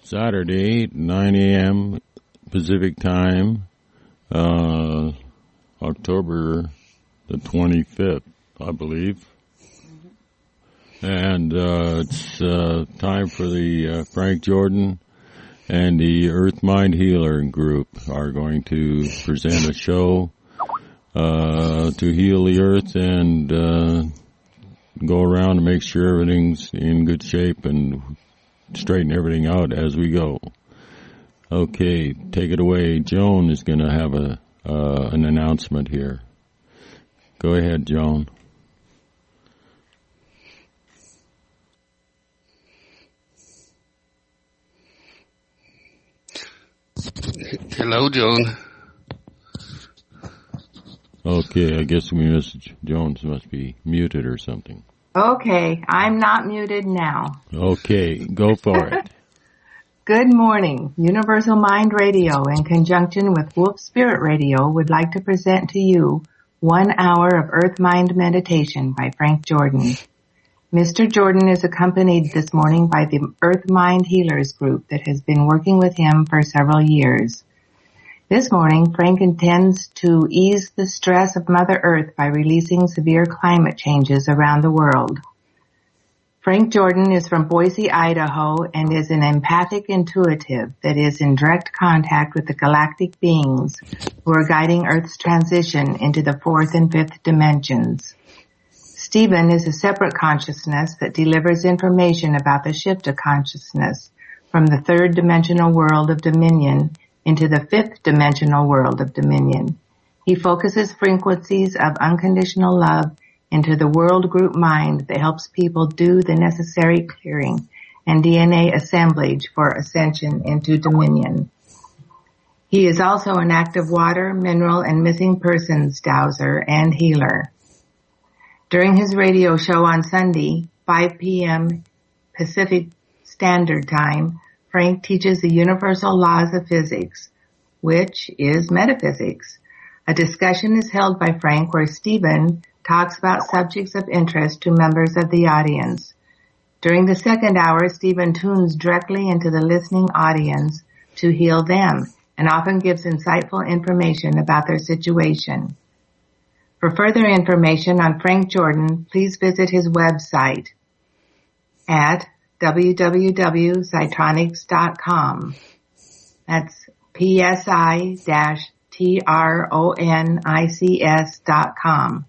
Saturday, 9 a.m. Pacific Time, October the 25th, I believe. And it's time for the Frank Jordan and the Earth Mind Healer group are going to present a show to heal the earth and go around and make sure everything's in good shape and straighten everything out as we go. Okay, take it away. Joan is going to have an announcement here. Go ahead, Joan. Hello, Joan. Okay, I guess Miss Jones must be muted or something. Okay, I'm not muted now. Okay, go for it. Good morning. Universal Mind Radio, in conjunction with Wolf Spirit Radio, would like to present to you 1 hour of Earth Mind Meditation by Frank Jordan. Mr. Jordan is accompanied this morning by the Earth Mind Healers group that has been working with him for several years. This morning, Frank intends to ease the stress of Mother Earth by releasing severe climate changes around the world. Frank Jordan is from Boise, Idaho, and is an empathic intuitive that is in direct contact with the galactic beings who are guiding Earth's transition into the fourth and fifth dimensions. Stephen is a separate consciousness that delivers information about the shift of consciousness from the third dimensional world of dominion into the fifth dimensional world of dominion. He focuses frequencies of unconditional love into the world group mind that helps people do the necessary clearing and DNA assemblage for ascension into dominion. He is also an active water, mineral, and missing persons dowser and healer. During his radio show on Sunday, 5 p.m. Pacific Standard Time, Frank teaches the universal laws of physics, which is metaphysics. A discussion is held by Frank where Stephen talks about subjects of interest to members of the audience. During the second hour, Stephen tunes directly into the listening audience to heal them and often gives insightful information about their situation. For further information on Frank Jordan, please visit his website at www.cytronics.com. That's psi-tronics.com.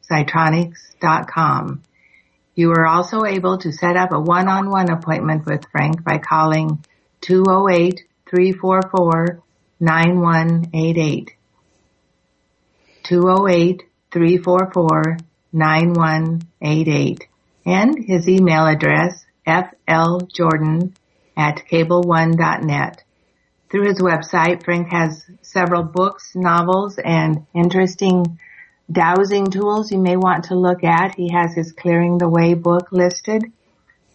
Cytronics.com. You are also able to set up a one-on-one appointment with Frank by calling 208-344-9188. 208-344-9188. And his email address, fljordan@cableone.net. Through his website, Frank has several books, novels, and interesting dowsing tools you may want to look at. He has his Clearing the Way book listed.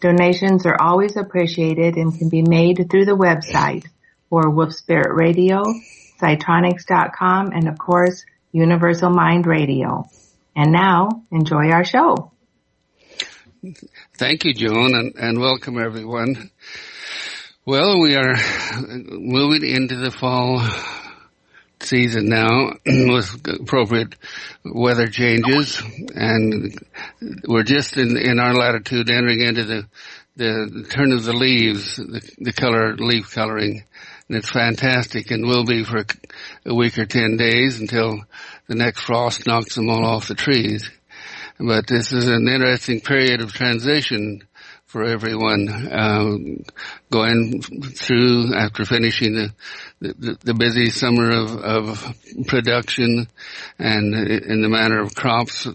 Donations are always appreciated and can be made through the website or Wolf Spirit Radio, Cytronics.com, and of course, Universal Mind Radio. And now, enjoy our show. Thank you, Joan, and welcome everyone. Well, we are moving into the fall season now with appropriate weather changes, and we're just in our latitude entering into the turn of the leaves, the leaf coloring, and it's fantastic and will be for a week or 10 days until the next frost knocks them all off the trees. But this is an interesting period of transition for everyone, going through after finishing the busy summer of production and in the manner of crops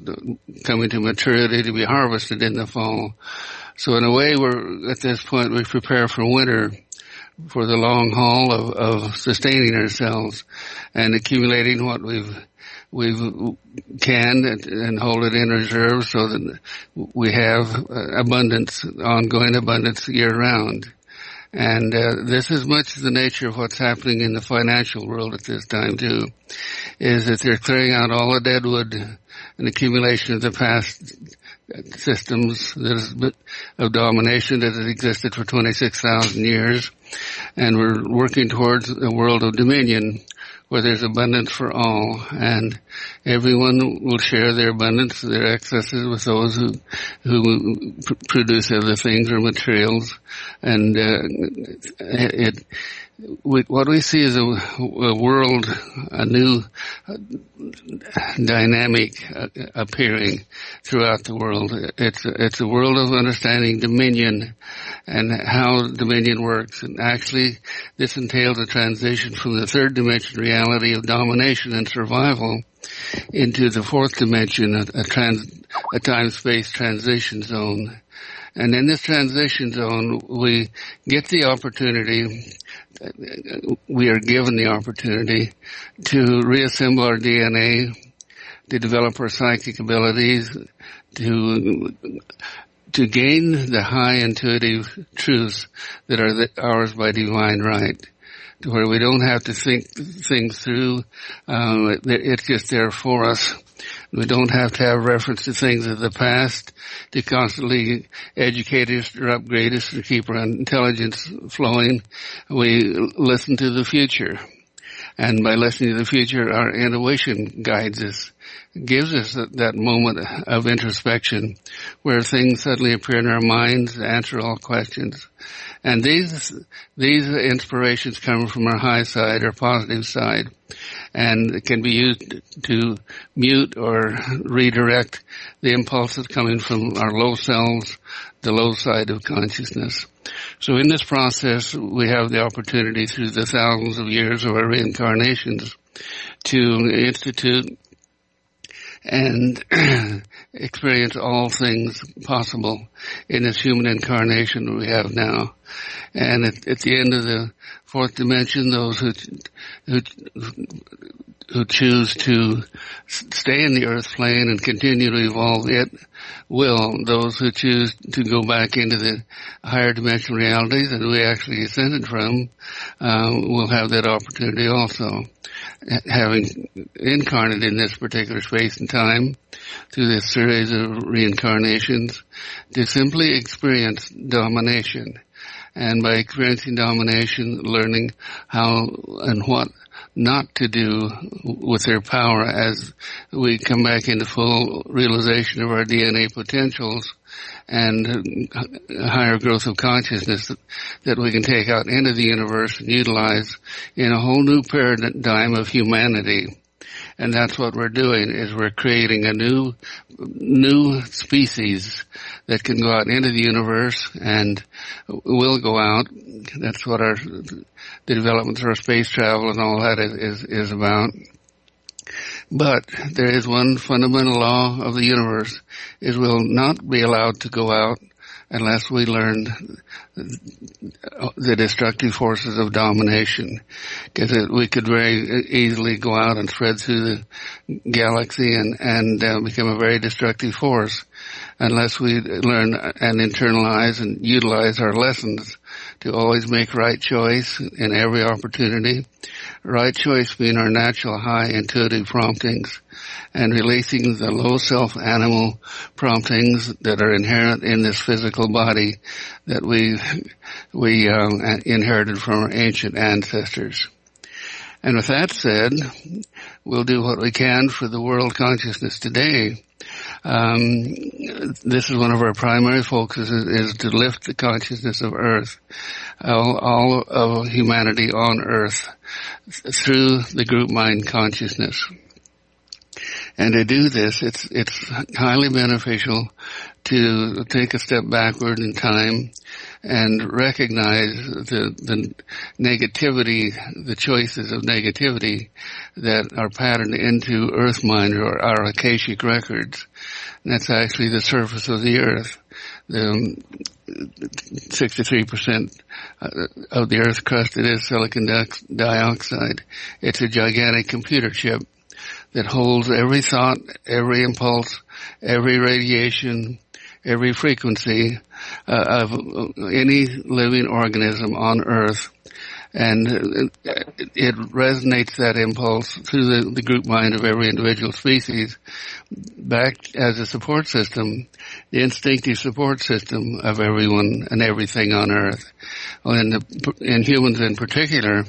coming to maturity to be harvested in the fall. So in a way, we're at this point, we prepare for winter, for the long haul of sustaining ourselves and accumulating what we've canned and hold it in reserve so that we have abundance, ongoing abundance year round. And this is much the nature of what's happening in the financial world at this time too, is that they're clearing out all the dead wood and accumulation of the past systems of domination that has existed for 26,000 years. And we're working towards a world of dominion where there's abundance for all, and everyone will share their abundance, their excesses with those who produce other things or materials. And what we see is a world, a new dynamic appearing throughout the world. It's a world of understanding dominion and how dominion works. And actually, this entails a transition from the third dimension reality of domination and survival into the fourth dimension, a time-space transition zone. And in this transition zone, we get the opportunity, we are given the opportunity to reassemble our DNA, to develop our psychic abilities, to gain the high intuitive truths that are ours by divine right, to where we don't have to think things through. It's just there for us. We don't have to have reference to things of the past to constantly educate us or upgrade us to keep our intelligence flowing. We listen to the future. And by listening to the future, our intuition guides us, gives us that moment of introspection where things suddenly appear in our minds, answer all questions. And these inspirations come from our high side, our positive side, and it can be used to mute or redirect the impulses coming from our low selves, the low side of consciousness. So in this process, we have the opportunity through the thousands of years of our reincarnations to institute and experience all things possible in this human incarnation we have now. And at the end of the fourth dimension, those who choose to stay in the earth plane and continue to evolve it will. Those who choose to go back into the higher dimensional realities that we actually ascended from will have that opportunity also. Having incarnated in this particular space and time through this series of reincarnations to simply experience domination. And by experiencing domination, learning how and what not to do with their power as we come back into full realization of our DNA potentials and higher growth of consciousness that we can take out into the universe and utilize in a whole new paradigm of humanity. And that's what we're doing, is we're creating a new species that can go out into the universe and will go out. That's what the developments of our space travel and all that is about. But there is one fundamental law of the universe, is we'll not be allowed to go out unless we learn the destructive forces of domination. Because we could very easily go out and spread through the galaxy and become a very destructive force unless we learn and internalize and utilize our lessons to always make right choice in every opportunity. Right choice being our natural high intuitive promptings and releasing the low self animal promptings that are inherent in this physical body that we inherited from our ancient ancestors. And with that said, we'll do what we can for the world consciousness today. This is one of our primary focuses is to lift the consciousness of Earth, all of humanity on Earth, through the group mind consciousness. And to do this, it's highly beneficial to take a step backward in time and recognize the negativity, the choices of negativity that are patterned into Earth Mind or our Akashic records. And that's actually the surface of the Earth. The 63% of the Earth's crust, it is silicon dioxide. It's a gigantic computer chip that holds every thought, every impulse, every radiation, every frequency of any living organism on Earth. And it resonates, that impulse, through the group mind of every individual species back as a support system, the instinctive support system of everyone and everything on Earth. Well, in humans in particular,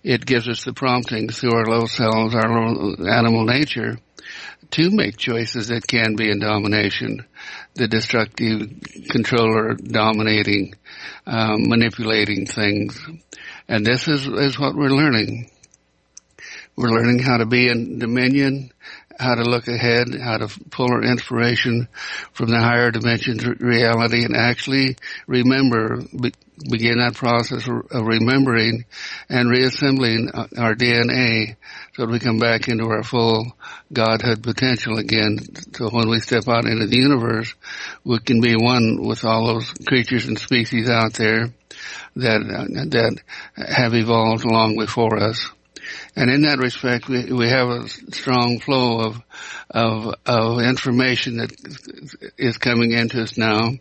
it gives us the promptings through our low selves, our low animal nature, to make choices that can be in domination, the destructive controller dominating, manipulating things. And this is what we're learning. We're learning how to be in dominion, how to look ahead, how to pull our inspiration from the higher dimensions of reality and actually remember, begin that process of remembering and reassembling our DNA so that we come back into our full Godhood potential again. So when we step out into the universe, we can be one with all those creatures and species out there that have evolved long before us. And in that respect, we have a strong flow of information that is coming into us now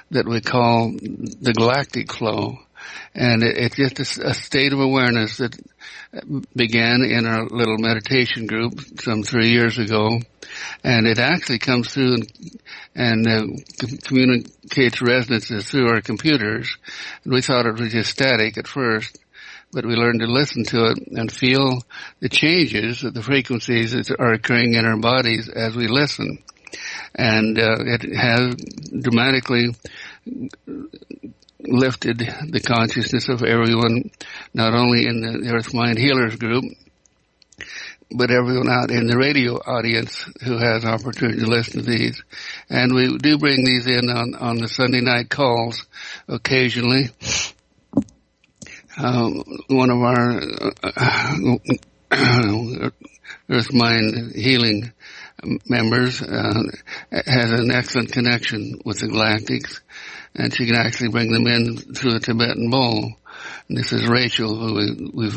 that we call the galactic flow. And it's just a state of awareness that began in our little meditation group some 3 years ago. And it actually comes through and communicates resonances through our computers. And we thought it was just static at first, but we learned to listen to it and feel the changes of the frequencies that are occurring in our bodies as we listen. And it has dramatically lifted the consciousness of everyone, not only in the Earth Mind Healers group, but everyone out in the radio audience who has opportunity to listen to these. And we do bring these in on the Sunday night calls occasionally. One of our Earth Mind Healing members has an excellent connection with the galactics, and she can actually bring them in through the Tibetan bowl. And this is Rachel, who we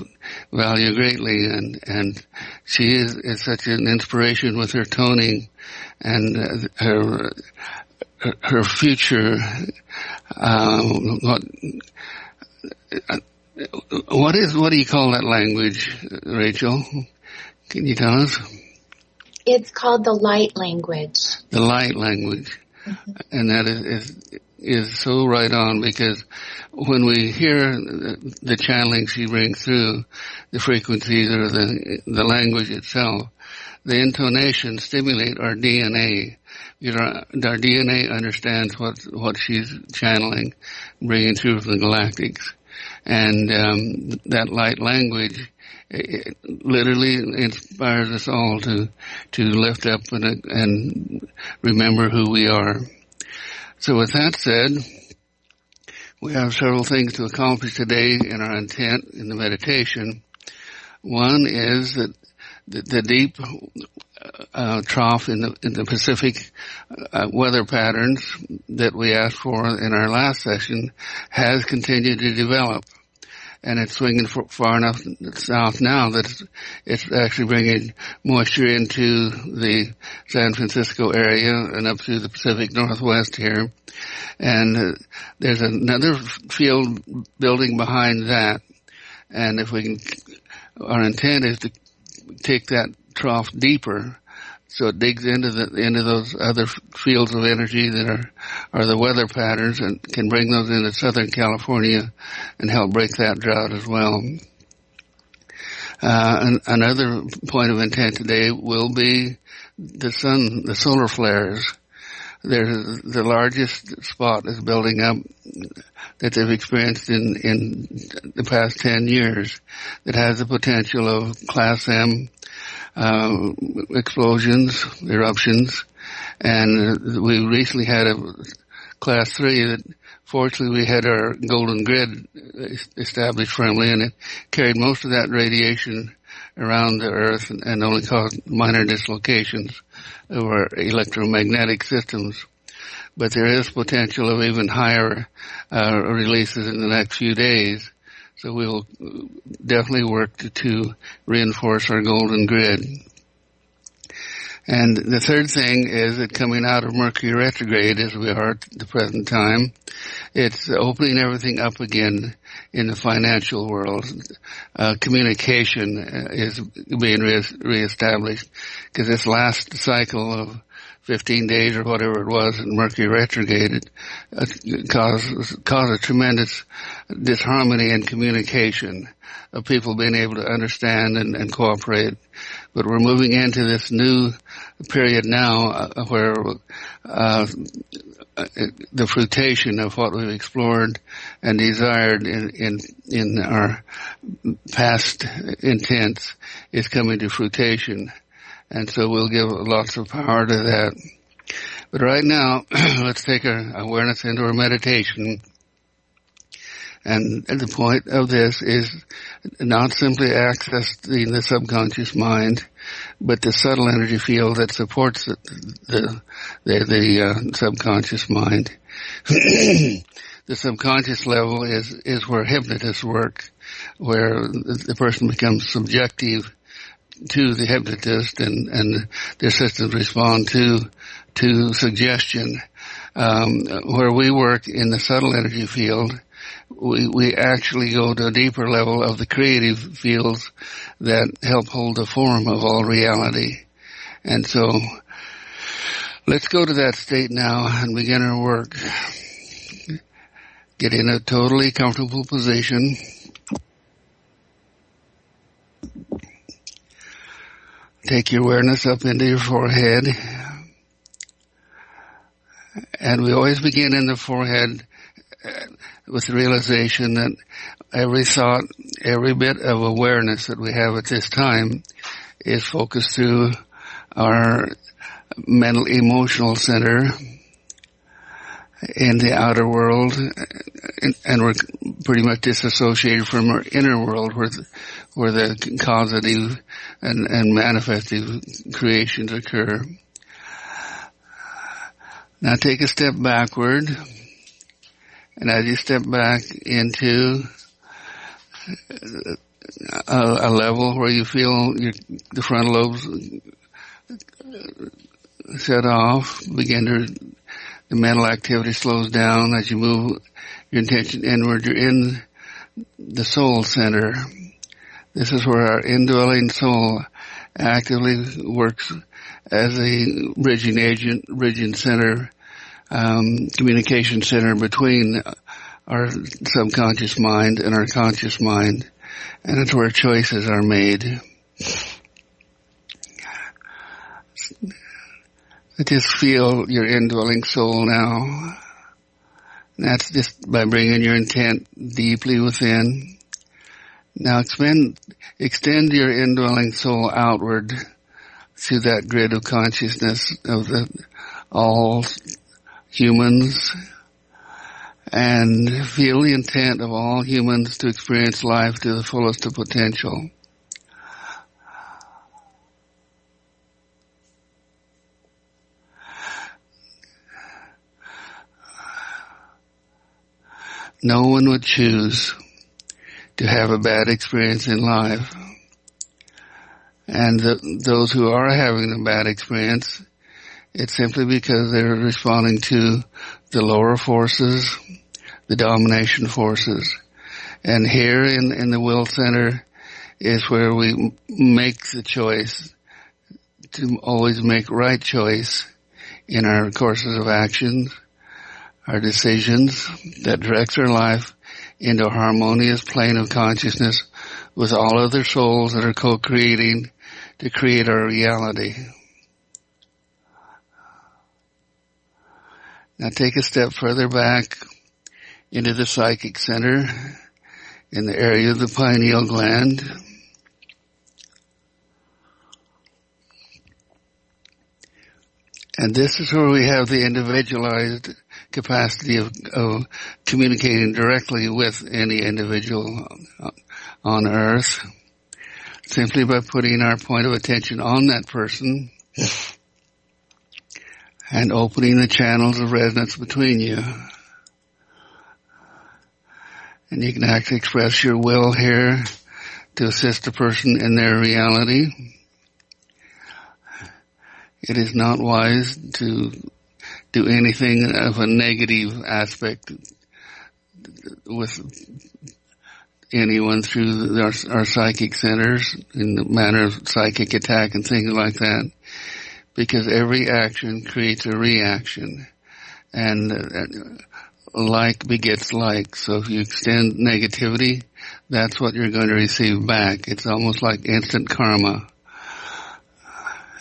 value greatly, and she is such an inspiration with her toning and her future. What do you call that language, Rachel? Can you tell us? It's called the light language. The light language. Mm-hmm. And that is so right on, because when we hear the channeling she brings through, the frequencies or the language itself, the intonation stimulate our DNA. Our DNA understands what she's channeling, bringing through from the galactics. And that light language, it literally inspires us all to lift up and remember who we are. So with that said, we have several things to accomplish today in our intent in the meditation. One is that the deep trough in the Pacific weather patterns that we asked for in our last session has continued to develop. And it's swinging far enough south now that it's actually bringing moisture into the San Francisco area and up through the Pacific Northwest here. And there's another field building behind that. And if we can, our intent is to take that trough deeper, so it digs into those other fields of energy that are the weather patterns, and can bring those into Southern California and help break that drought as well. Another point of intent today will be the solar flares. There's the largest spot is building up that they've experienced in the past 10 years that has the potential of Class M explosions, eruptions, and we recently had a Class 3 that fortunately we had our golden grid established firmly, and it carried most of that radiation around the Earth and only caused minor dislocations of our electromagnetic systems. But there is potential of even higher releases in the next few days. So we will definitely work to reinforce our golden grid. And the third thing is that coming out of Mercury retrograde, as we are at the present time, it's opening everything up again in the financial world. Communication is being reestablished, because this last cycle of 15 days or whatever it was in Mercury retrograde, it caused a tremendous disharmony in communication of people being able to understand and cooperate. But we're moving into this new period now where the fruition of what we've explored and desired in our past intents is coming to fruition. And so we'll give lots of power to that. But right now, let's take our awareness into our meditation. And the point of this is not simply accessing the subconscious mind, but the subtle energy field that supports the subconscious mind. The subconscious level is where hypnotists work, where the person becomes subjective to the hypnotist, and their systems respond to suggestion. Where we work in the subtle energy field, we actually go to a deeper level of the creative fields that help hold the form of all reality. And so let's go to that state now and begin our work. Get in a totally comfortable position. Take your awareness up into your forehead. And we always begin in the forehead with the realization that every thought, every bit of awareness that we have at this time is focused through our mental emotional center in the outer world, and we're pretty much disassociated from our inner world where the causative and manifestive creations occur. Now take a step backward, and as you step back into a level where you feel the frontal lobes shut off, the mental activity slows down as you move your intention inward. You're in the soul center. This is where our indwelling soul actively works as a bridging agent, bridging center, communication center between our subconscious mind and our conscious mind. And it's where choices are made. Just feel your indwelling soul now. That's just by bringing your intent deeply within. Now extend your indwelling soul outward through that grid of consciousness of all humans, and feel the intent of all humans to experience life to the fullest of potential. No one would choose to have a bad experience in life. And those who are having a bad experience, it's simply because they're responding to the lower forces, the domination forces. And here in the will center is where we make the choice to always make right choice in our courses of action, our decisions that directs our life into a harmonious plane of consciousness with all other souls that are co-creating to create our reality. Now take a step further back into the psychic center in the area of the pineal gland. And this is where we have the individualized capacity of communicating directly with any individual on Earth, simply by putting our point of attention on that person and opening the channels of resonance between you. And you can actually express your will here to assist the person in their reality. It is not wise to do anything of a negative aspect with anyone through our psychic centers in the manner of psychic attack and things like that, because every action creates a reaction, and like begets like. So if you extend negativity, that's what you're going to receive back. It's almost like instant karma.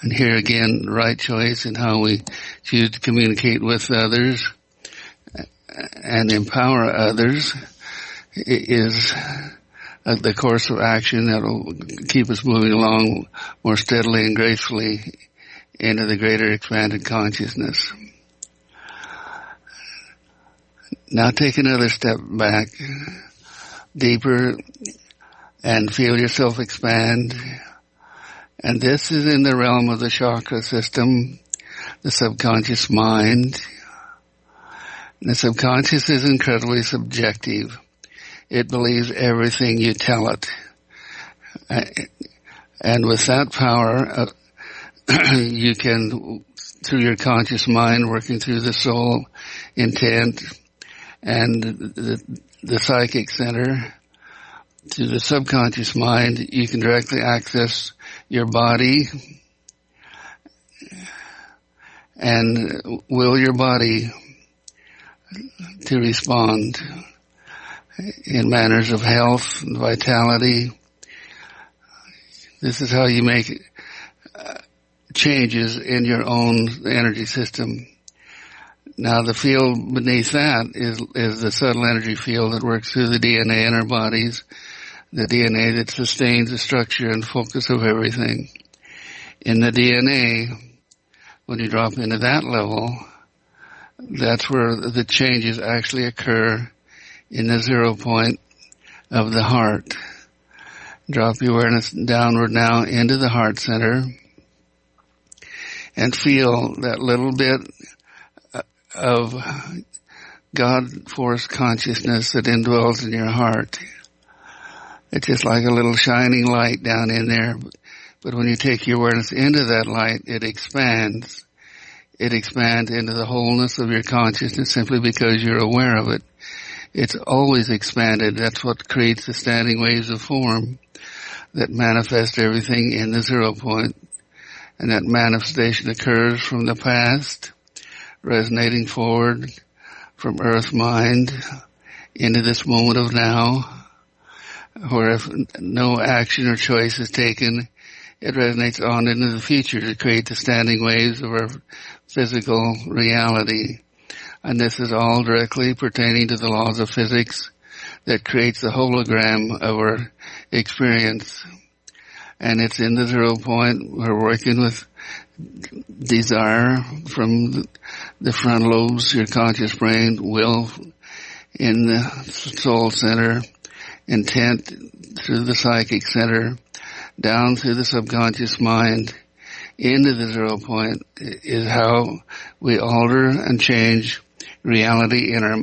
And here again, right choice in how we choose to communicate with others and empower others is the course of action that will keep us moving along more steadily and gracefully into the greater expanded consciousness. Now take another step back, deeper, and feel yourself expand. And this is in the realm of the chakra system, the subconscious mind. And the subconscious is incredibly subjective. It believes everything you tell it. And with that power, you can, through your conscious mind, working through the soul intent and the psychic center, to the subconscious mind, you can directly access your body and will your body to respond in manners of health and vitality. This is how you make changes in your own energy system. Now the field beneath that is the subtle energy field that works through the DNA in our bodies, the DNA that sustains the structure and focus of everything. In the DNA, when you drop into that level, that's where the changes actually occur in the 0 point of the heart. Drop your awareness downward now into the heart center and feel that little bit of God force consciousness that indwells in your heart. It's just like a little shining light down in there. But when you take your awareness into that light, it expands. It expands into the wholeness of your consciousness simply because you're aware of it. It's always expanded. That's what creates the standing waves of form that manifest everything in the 0 point. And that manifestation occurs from the past, resonating forward from earth mind into this moment of now, where if no action or choice is taken, it resonates on into the future to create the standing waves of our physical reality. And this is all directly pertaining to the laws of physics that creates the hologram of our experience. And it's in the 0 point. We're working with desire from the front lobes, your conscious brain, will in the soul center, intent through the psychic center, down through the subconscious mind, into the 0 point is how we alter and change reality in our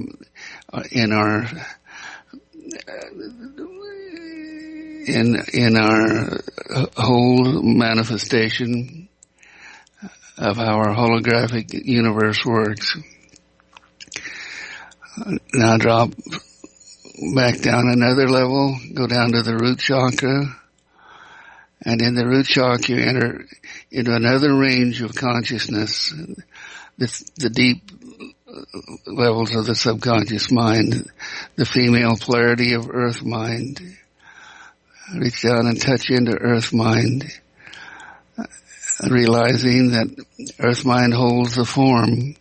whole manifestation of how our holographic universe works. Now drop back down another level, go down to the root chakra, and in the root chakra you enter into another range of consciousness, the deep levels of the subconscious mind, the female polarity of earth mind. Reach down and touch into earth mind, realizing that earth mind holds the form,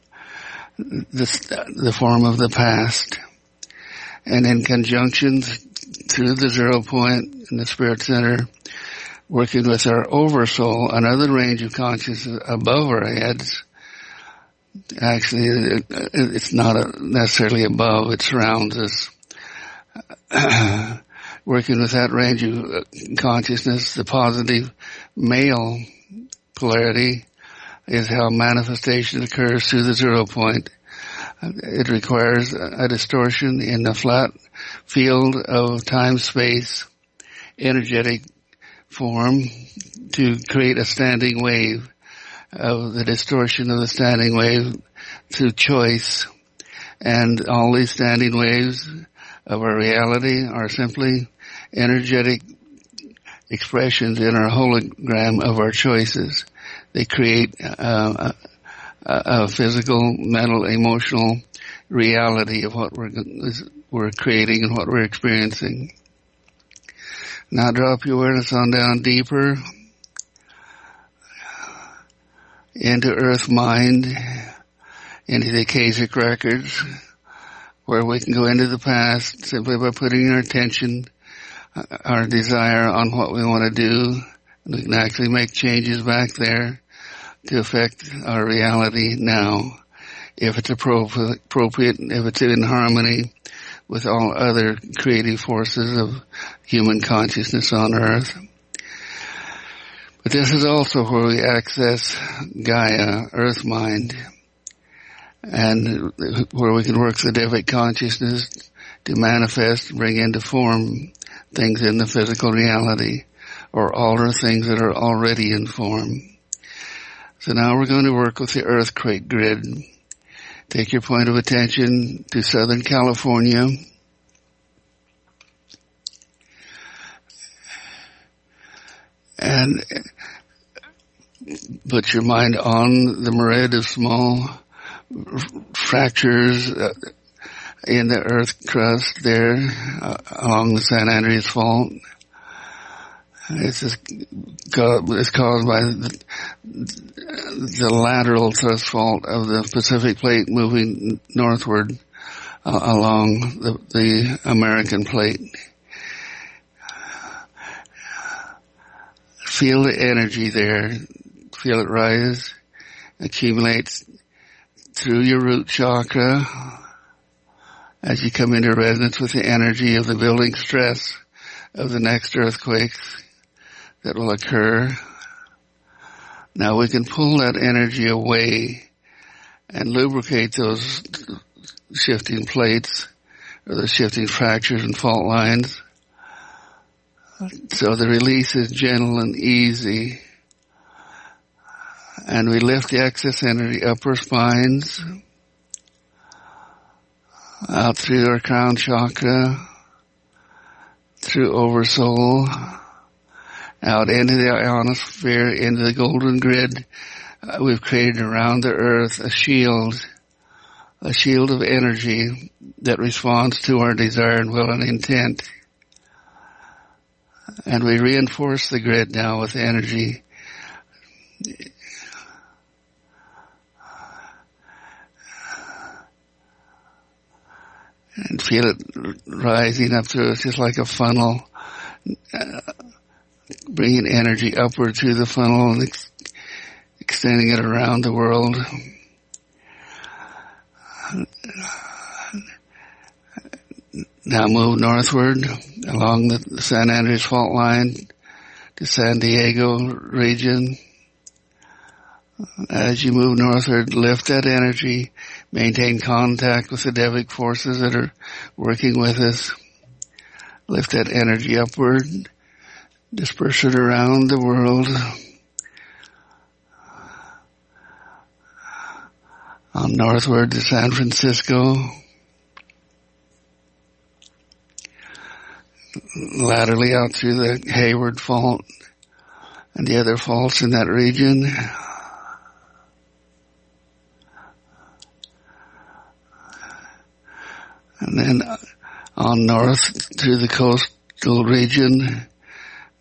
the form of the past. And in conjunction through the 0 point in the spirit center, working with our oversoul, another range of consciousness above our heads. Actually, it's not necessarily above, it surrounds us. Working with that range of consciousness, the positive male polarity is how manifestation occurs through the 0 point. It requires a distortion in the flat field of time-space energetic form to create a standing wave of the distortion of the standing wave through choice. And all these standing waves of our reality are simply energetic expressions in our hologram of our choices. They create a physical, mental, emotional reality of what we're creating and what we're experiencing. Now drop your awareness on down deeper into Earth Mind, into the Akashic Records, where we can go into the past simply by putting our attention, our desire on what we want to do, and we can actually make changes back there to affect our reality now, if it's appropriate, if it's in harmony with all other creative forces of human consciousness on Earth. But this is also where we access Gaia, Earth Mind, and where we can work the Devic consciousness to manifest, bring into form things in the physical reality, or alter things that are already in form. So now we're going to work with the earthquake grid. Take your point of attention to Southern California. And put your mind on the myriad of small fractures in the earth crust there along the San Andreas Fault. It's caused by the lateral thrust fault of the Pacific Plate moving northward along the American Plate. Feel the energy there. Feel it rise, accumulates through your root chakra as you come into resonance with the energy of the building stress of the next earthquakes that will occur. Now we can pull that energy away and lubricate those shifting plates or the shifting fractures and fault lines so the release is gentle and easy. And we lift the excess energy up our spines, out through our crown chakra, through oversoul, out into the ionosphere, into the golden grid. We've created around the earth a shield of energy that responds to our desire and will and intent. And we reinforce the grid now with energy. And feel it rising up through us just like a funnel, bringing energy upward through the funnel and extending it around the world. Now move northward along the San Andreas Fault line to San Diego region. As you move northward, lift that energy, maintain contact with the Devic forces that are working with us. Lift that energy upward, disperse it around the world. On northward to San Francisco. Laterally out through the Hayward Fault and the other faults in that region. And then on north through the coastal region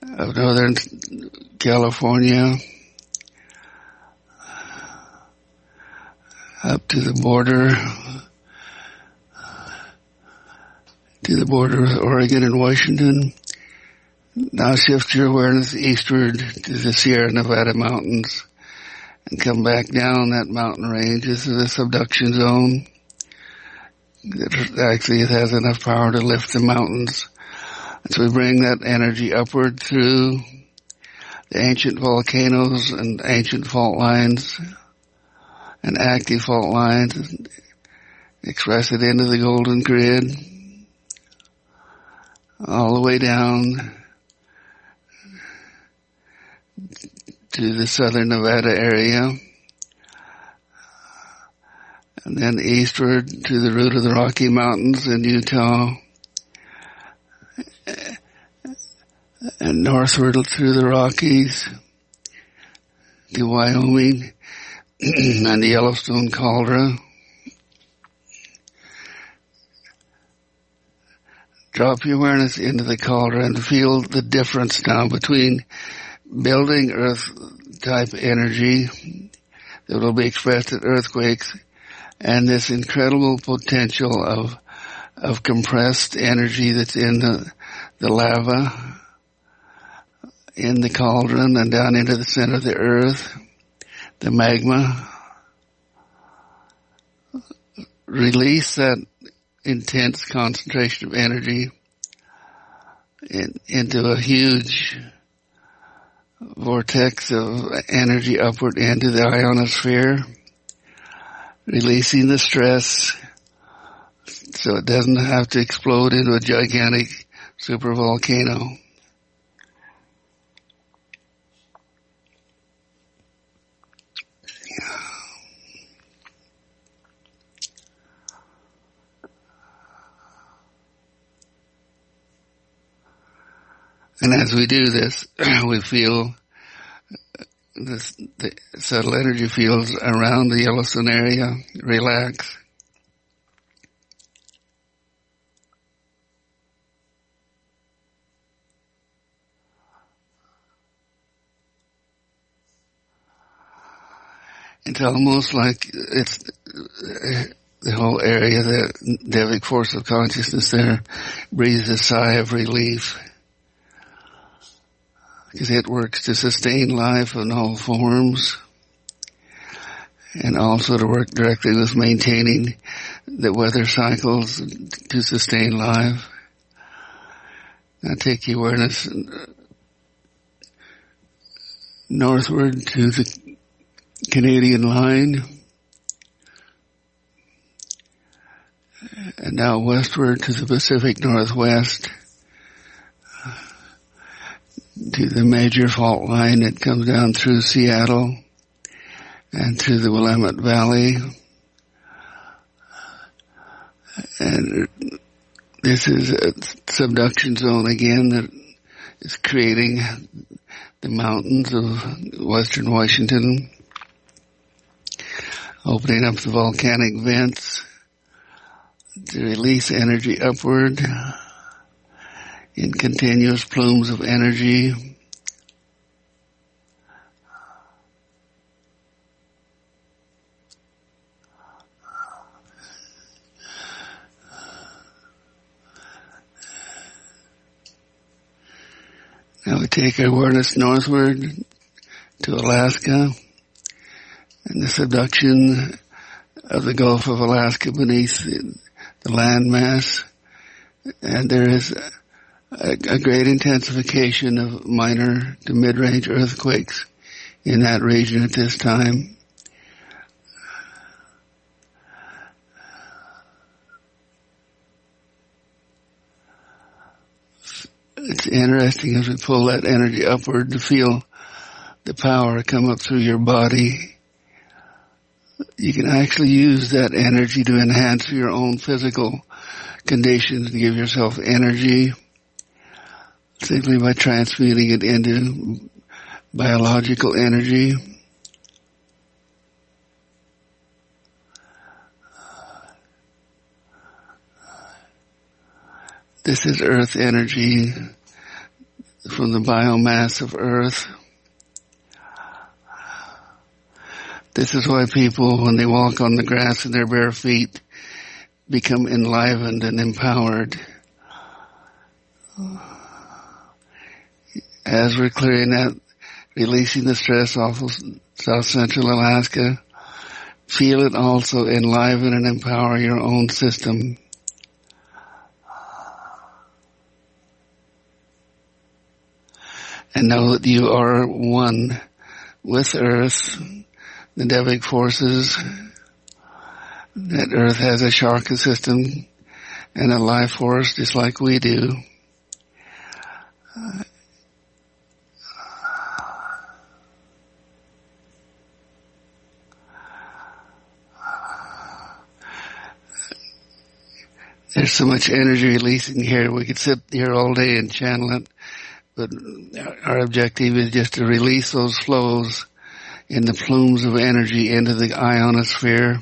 of Northern California, up to the border with Oregon and Washington. Now shift your awareness eastward to the Sierra Nevada mountains and come back down that mountain range. This is a subduction zone. Actually, it has enough power to lift the mountains. And so we bring that energy upward through the ancient volcanoes and ancient fault lines and active fault lines and express it into the golden grid all the way down to the southern Nevada area. And then eastward to the root of the Rocky Mountains in Utah. and northward through the Rockies to Wyoming and the Yellowstone caldera. Drop your awareness into the caldera and feel the difference now between building earth-type energy that will be expressed at earthquakes and this incredible potential of compressed energy that's in the lava, in the cauldron and down into the center of the earth, the magma. Release that intense concentration of energy into a huge vortex of energy upward into the ionosphere, releasing the stress so it doesn't have to explode into a gigantic supervolcano. And as we do this, we feel the subtle energy fields around the Yellowstone area relax. It's almost like it's the whole area, the Devic force of consciousness there breathes a sigh of relief. Because it works to sustain life in all forms and also to work directly with maintaining the weather cycles to sustain life. Now take your awareness northward to the Canadian line and now westward to the Pacific Northwest, to the major fault line that comes down through Seattle and through the Willamette Valley. And this is a subduction zone again that is creating the mountains of western Washington, opening up the volcanic vents to release energy upward in continuous plumes of energy. Now we take our awareness northward to Alaska and the subduction of the Gulf of Alaska beneath the landmass. And there is a great intensification of minor to mid-range earthquakes in that region at this time. It's interesting as we pull that energy upward to feel the power come up through your body. You can actually use that energy to enhance your own physical conditions, to give yourself energy, simply by transmuting it into biological energy. This is earth energy from the biomass of earth. This is why people, when they walk on the grass in their bare feet, become enlivened and empowered. As we're clearing that, releasing the stress off of South Central Alaska, feel it also enliven and empower your own system. And know that you are one with Earth, the Devic forces, that Earth has a Sharka system and a life force just like we do. There's so much energy releasing here. We could sit here all day and channel it, But our objective is just to release those flows in the plumes of energy into the ionosphere,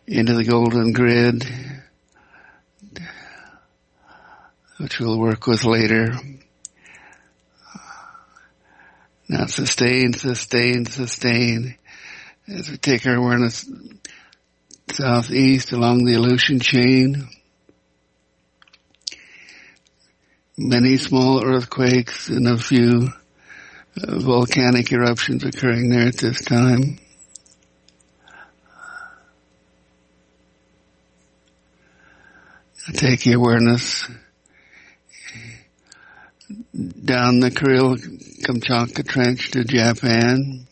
into the golden grid, which we'll work with later. Now sustain, sustain, sustain. As we take our awareness southeast along the Aleutian chain, many small earthquakes and a few volcanic eruptions occurring there at this time. Take your awareness down the Kuril-Kamchatka Trench to Japan.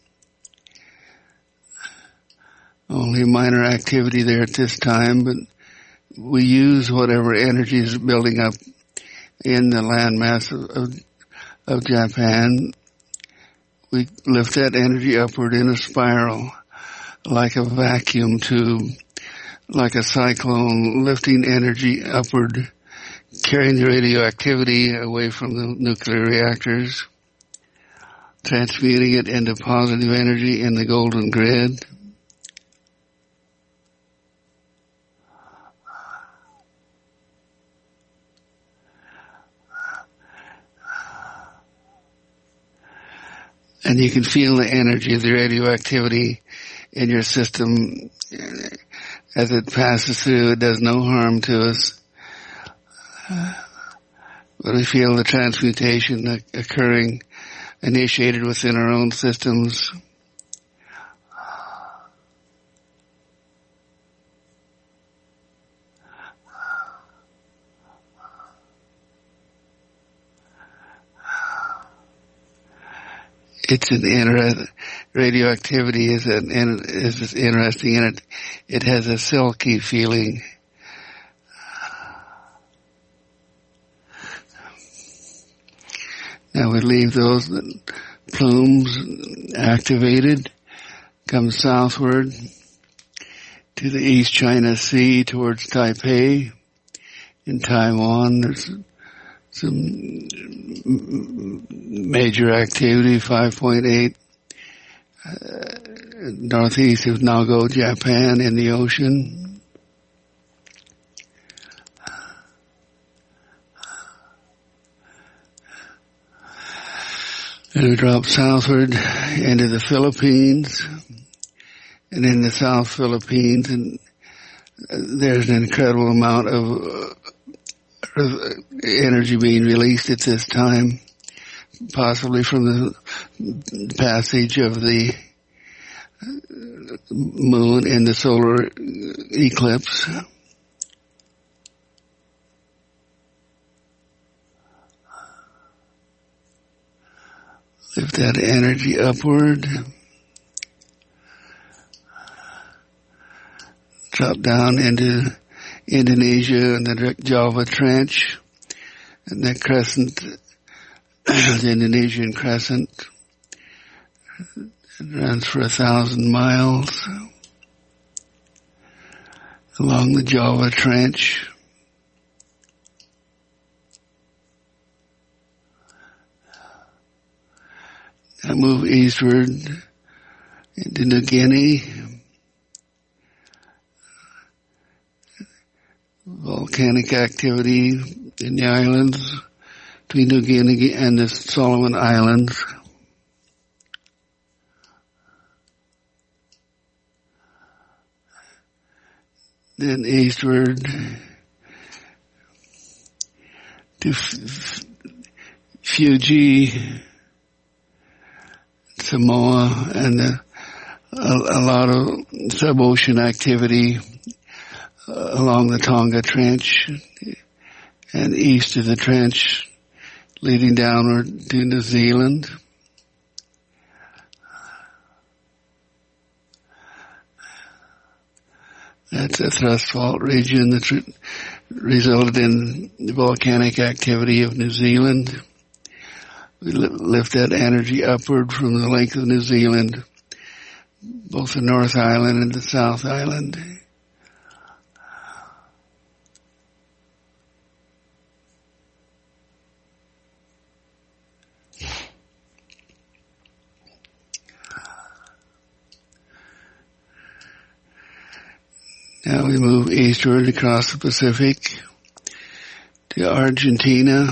Only minor activity there at this time, but we use whatever energy is building up in the landmass of Japan. We lift that energy upward in a spiral, like a vacuum tube, like a cyclone, lifting energy upward, carrying the radioactivity away from the nuclear reactors, transmuting it into positive energy in the golden grid. And you can feel the energy of the radioactivity in your system as it passes through. It does no harm to us. But we feel the transmutation occurring, initiated within our own systems. It's radioactivity is interesting, and it has a silky feeling. Now we leave those plumes activated, come southward to the East China Sea towards Taipei in Taiwan. There's some major activity, 5.8 northeast of Nago, Japan, in the ocean. And we drop southward into the Philippines, and in the South Philippines, and there's an incredible amount of energy being released at this time, possibly from the passage of the moon in the solar eclipse. Lift that energy upward. Drop down into Indonesia and the Java Trench and the crescent, the Indonesian crescent. It runs for 1,000 miles along the Java Trench. I move eastward into New Guinea. Volcanic activity in the islands between New Guinea and the Solomon Islands. Then eastward to Fiji, Samoa, and a lot of sub-ocean activity along the Tonga Trench and east of the trench leading downward to New Zealand. That's a thrust fault region that resulted in the volcanic activity of New Zealand. We lift that energy upward from the length of New Zealand, both the North Island and the South Island. Now we move eastward across the Pacific to Argentina.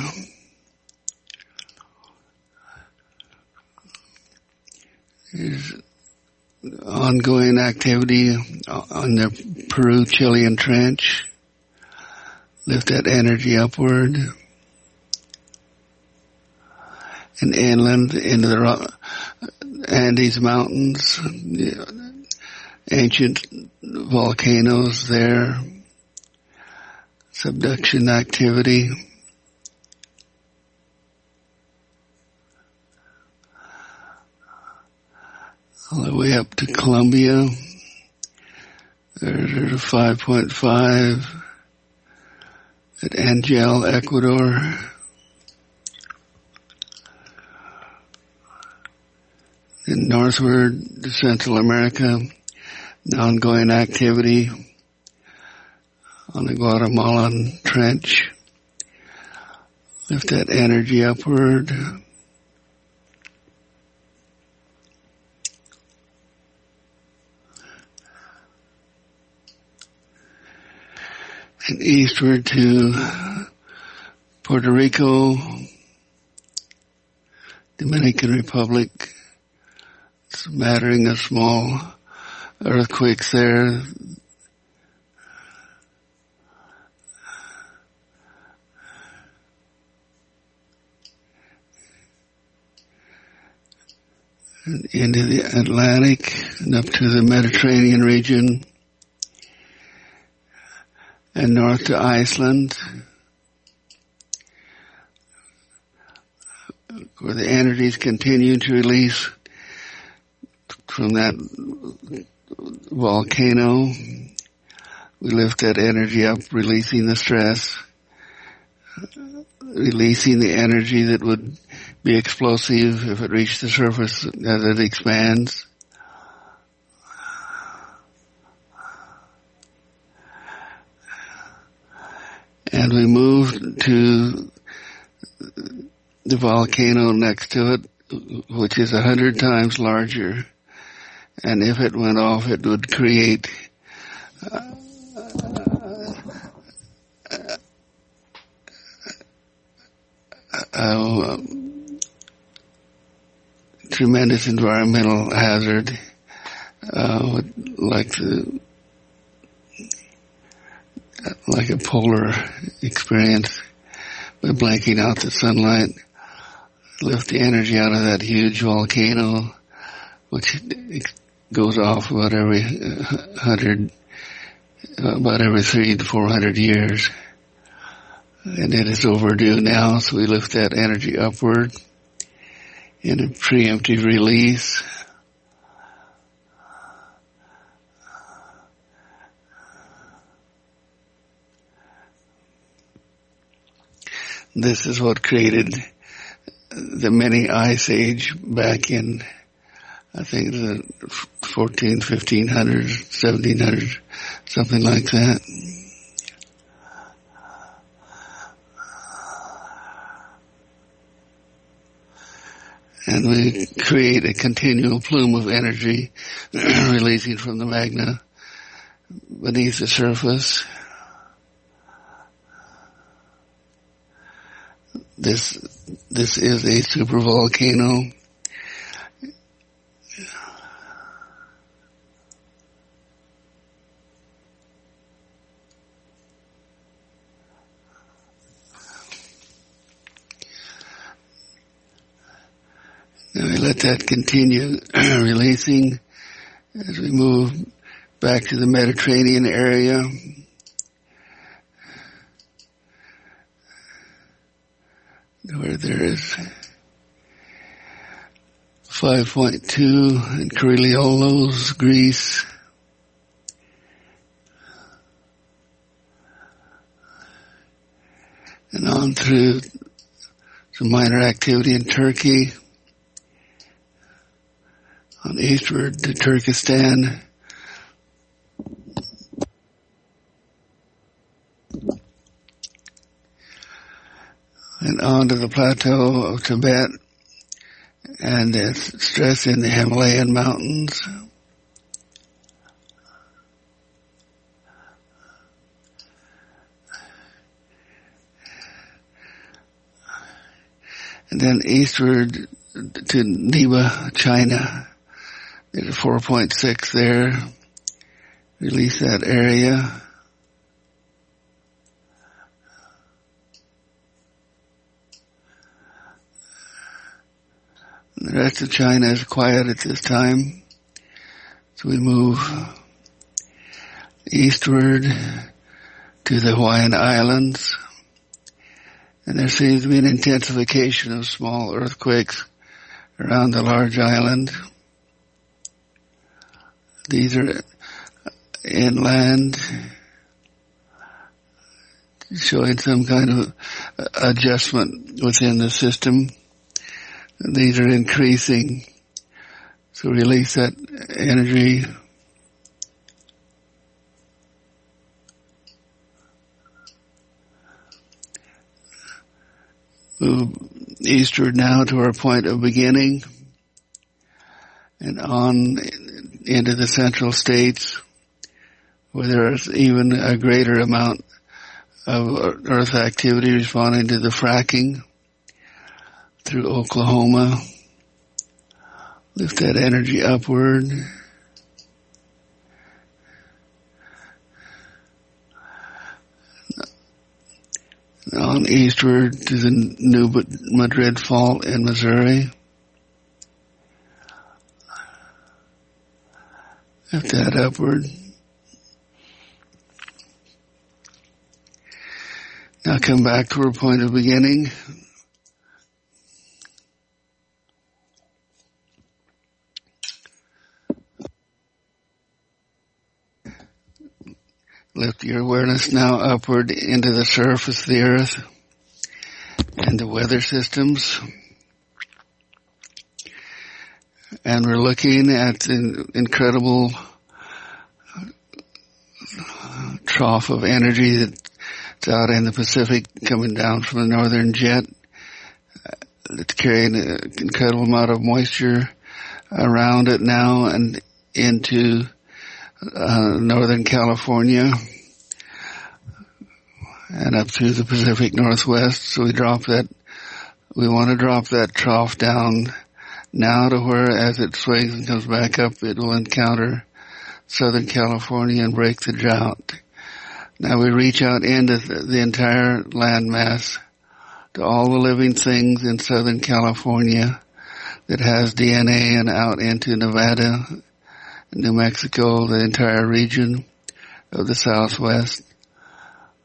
There's ongoing activity on the Peru-Chilean Trench. Lift that energy upward and inland into the Andes Mountains, the ancient volcanoes there, subduction activity. All the way up to Colombia. There's a 5.5 at Angel, Ecuador. Then northward to Central America, the ongoing activity on the Guatemalan Trench. Lift that energy upward. And eastward to Puerto Rico, Dominican Republic, smattering of small earthquakes there. And into the Atlantic and up to the Mediterranean region. And north to Iceland, where the energies continue to release from that volcano. We lift that energy up, releasing the stress, releasing the energy that would be explosive if it reached the surface as it expands. And we move to the volcano next to it, which is 100 times larger. And if it went off, it would create a tremendous environmental hazard, like a polar experience by blanking out the sunlight. Lift the energy out of that huge volcano, which goes off about every 300 to 400 years. And it is overdue now, so we lift that energy upward in a preemptive release. This is what created the mini ice age back in, I think, the 1500s, 1700s, something like that. And we create a continual plume of energy releasing from the magma beneath the surface. This is a supervolcano. Now we let that continue releasing as we move back to the Mediterranean area. Where there is 5.2 in Coriolis, Greece. And on through some minor activity in Turkey. On eastward to Turkestan. And onto the plateau of Tibet and stress in the Himalayan mountains. and then eastward to Niba, China. There's a 4.6 there. Release that area. The rest of China is quiet at this time. So we move eastward to the Hawaiian Islands. And there seems to be an intensification of small earthquakes around the large island. These are inland, showing some kind of adjustment within the system. These are increasing. So release that energy. Move eastward now to our point of beginning and on into the central states where there's even a greater amount of earth activity responding to the fracking through Oklahoma. Lift that energy upward. On eastward to the New Madrid Fault in Missouri. Lift that upward. Now come back to our point of beginning. Lift your awareness now upward into the surface of the earth and the weather systems. And we're looking at the incredible trough of energy that's out in the Pacific coming down from the northern jet. It's carrying an incredible amount of moisture around it now and into Northern California and up through the Pacific Northwest. So we want to drop that trough down now to where as it swings and comes back up, it will encounter Southern California and break the drought. Now we reach out into the entire landmass to all the living things in Southern California that has DNA and out into Nevada, New Mexico, the entire region of the Southwest.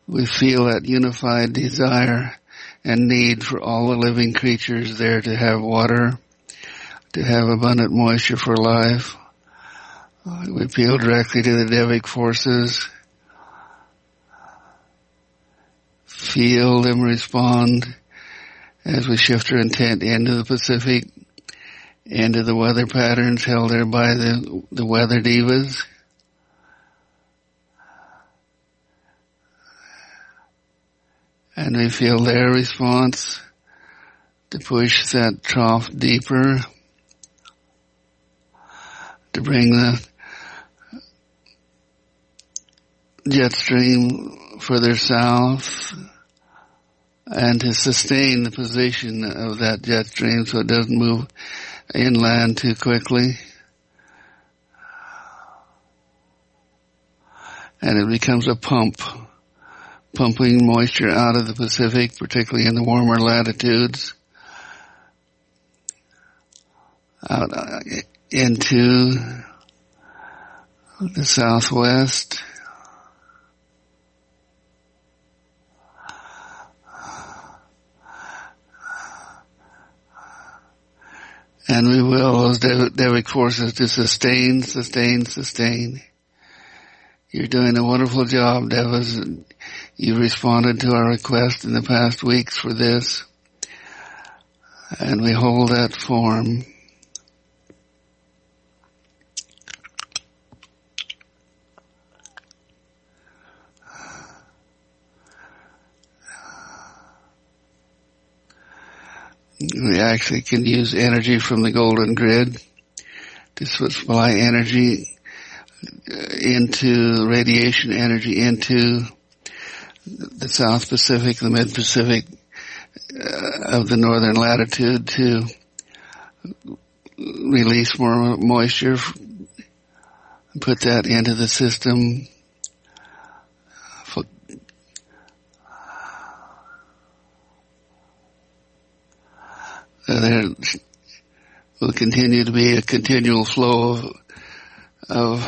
We feel that unified desire and need for all the living creatures there to have water, to have abundant moisture for life. We appeal directly to the Devic forces. Feel them respond as we shift our intent into the Pacific, into the weather patterns held there by the weather divas. And we feel their response to push that trough deeper, to bring the jet stream further south, and to sustain the position of that jet stream so it doesn't move inland too quickly. And it becomes a pump, pumping moisture out of the Pacific, particularly in the warmer latitudes, out into the Southwest. And we will, those Devic forces, to sustain. You're doing a wonderful job, Devas. You responded to our request in the past weeks for this. And we hold that form. We actually can use energy from the golden grid to supply energy into radiation energy into the South Pacific, the Mid-Pacific, of the northern latitude to release more moisture, put that into the system. There will continue to be a continual flow of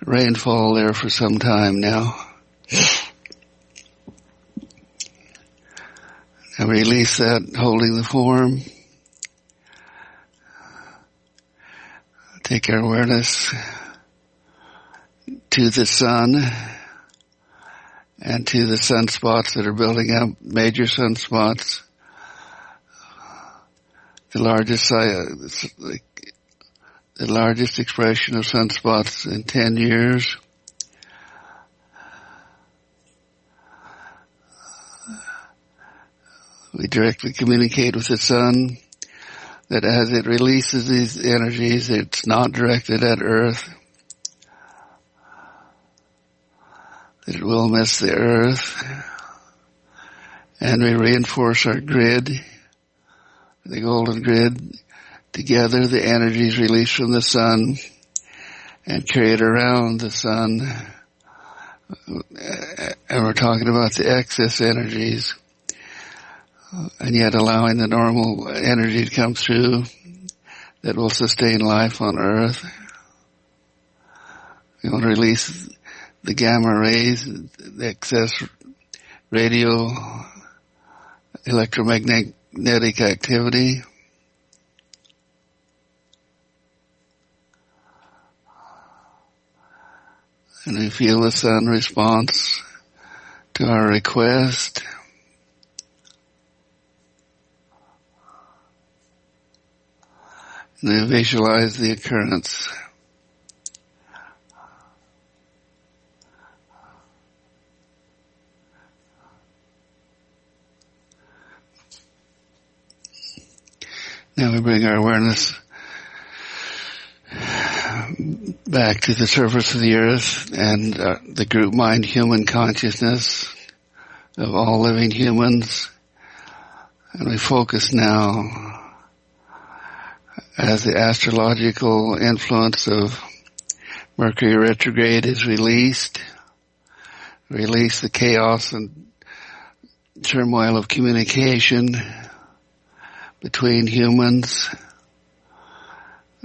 rainfall there for some time now. And release that, holding the form. Take our awareness to the sun and to the sunspots that are building up, major sunspots. The largest expression of sunspots in 10 years. We directly communicate with the sun, that as it releases these energies, it's not directed at Earth, that it will miss the Earth, and we reinforce our grid, the golden grid. Together, the energies released from the sun and carried around the sun, and we're talking about the excess energies, and yet allowing the normal energy to come through that will sustain life on Earth. We want to release the gamma rays, the excess radio electromagnetic activity. And we feel the sun response to our request. And we visualize the occurrence. Now we bring our awareness back to the surface of the earth and the group mind human consciousness of all living humans. And we focus now as the astrological influence of Mercury retrograde is released. Release the chaos and turmoil of communication between humans,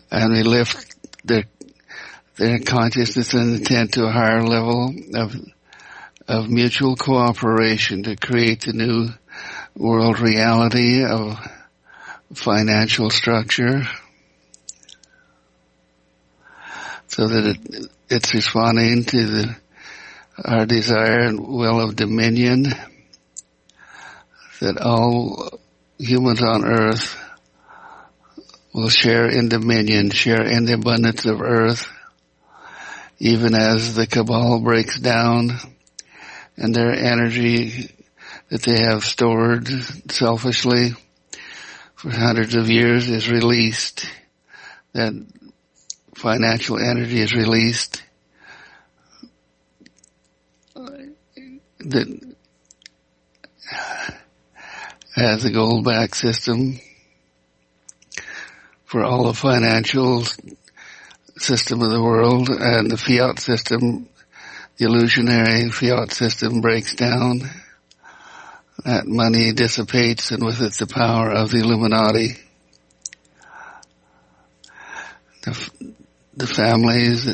and we lift their consciousness and intent to a higher level of mutual cooperation to create the new world reality of financial structure, so that it's responding to our desire and will of dominion, that all humans on earth will share in dominion, share in the abundance of earth, even as the cabal breaks down and their energy that they have stored selfishly for hundreds of years is released. That financial energy is released. That as a gold-backed system for all the financial system of the world, and the fiat system, the illusionary fiat system breaks down. That money dissipates, and with it the power of the Illuminati. The families,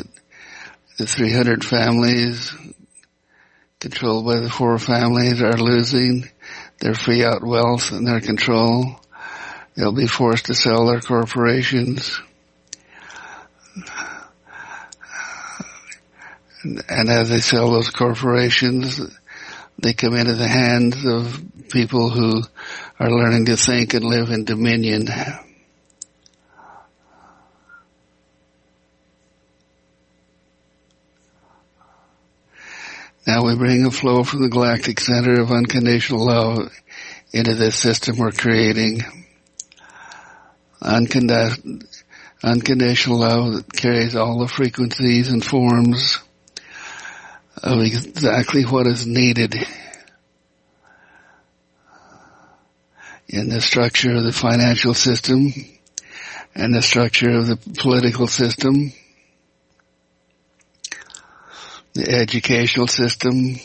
the 300 families controlled by the 4 families are losing their fiat wealth and their control. They'll be forced to sell their corporations. And as they sell those corporations, they come into the hands of people who are learning to think and live in dominion. Now we bring a flow from the galactic center of unconditional love into this system we're creating. Unconditional love that carries all the frequencies and forms of exactly what is needed in the structure of the financial system and the structure of the political system, the educational system,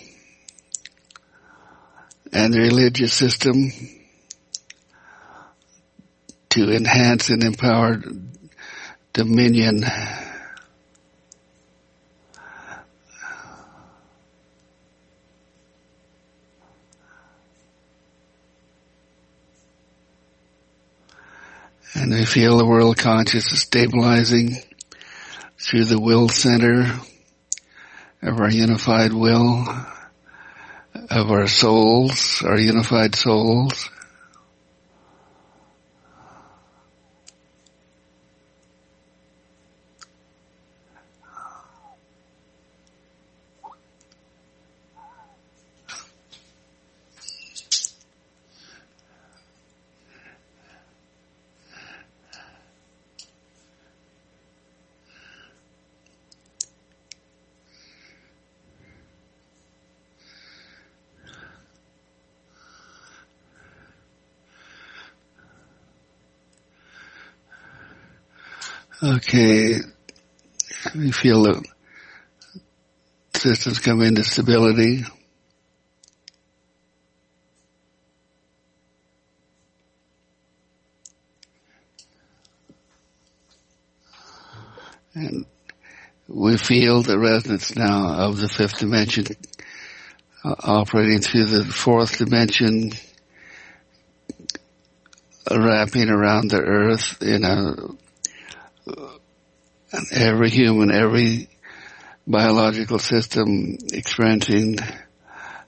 and the religious system to enhance and empower dominion. And we feel the world consciousness stabilizing through the will center of our unified will, of our souls, our unified souls. Okay, we feel the systems come into stability. And we feel the resonance now of the fifth dimension operating through the fourth dimension, wrapping around the earth in every human, every biological system experiencing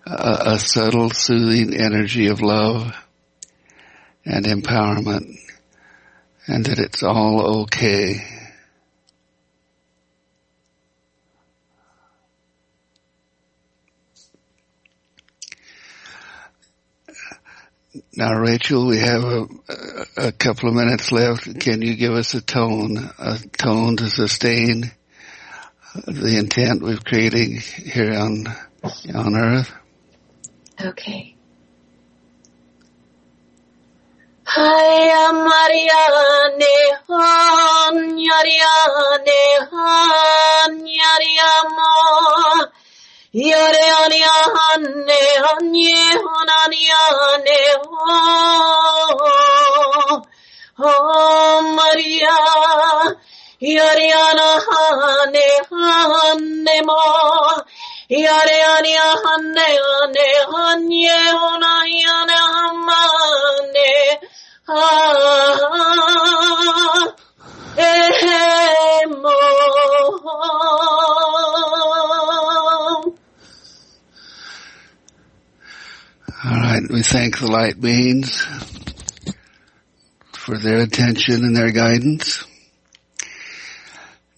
a subtle, soothing energy of love and empowerment, and that it's all okay. Now, Rachel, we have a couple of minutes left. Can you give us a tone to sustain the intent we're creating here on Earth? Okay. Haya Mariane Han Yariane Han Yariamo Yare Aniane Anye Honaniane Oh Maria Yariana Hane Hanemo Yare Ania Hane Anye Honayane Hamane All right, we thank the light beings for their attention and their guidance.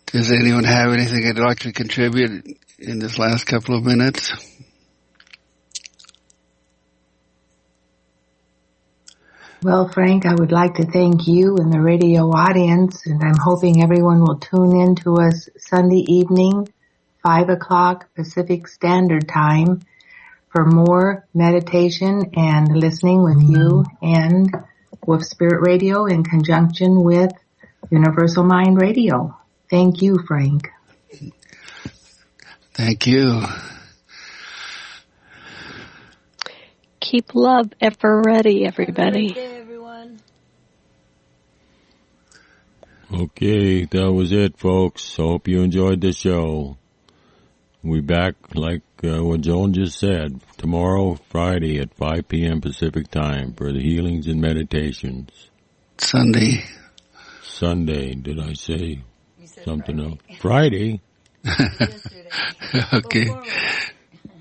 Does anyone have anything they'd like to contribute in this last couple of minutes? Well, Frank, I would like to thank you and the radio audience, and I'm hoping everyone will tune in to us Sunday evening, 5 o'clock Pacific Standard Time, for more meditation and listening with you and Wolf Spirit Radio in conjunction with Universal Mind Radio. Thank you, Frank. Thank you. Keep love ever ready, everybody. Okay, that was it, folks. Hope you enjoyed the show. We'll be back, like what Joan just said, tomorrow, Friday at 5 p.m. Pacific Time for the healings and meditations. Sunday, did I say something else? Friday? Okay.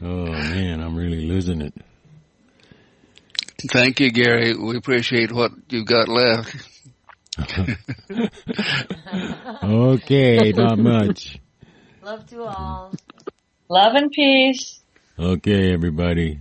Oh, man, I'm really losing it. Thank you, Gary. We appreciate what you've got left. Okay, not much. Love to all. Love and peace. Okay, everybody.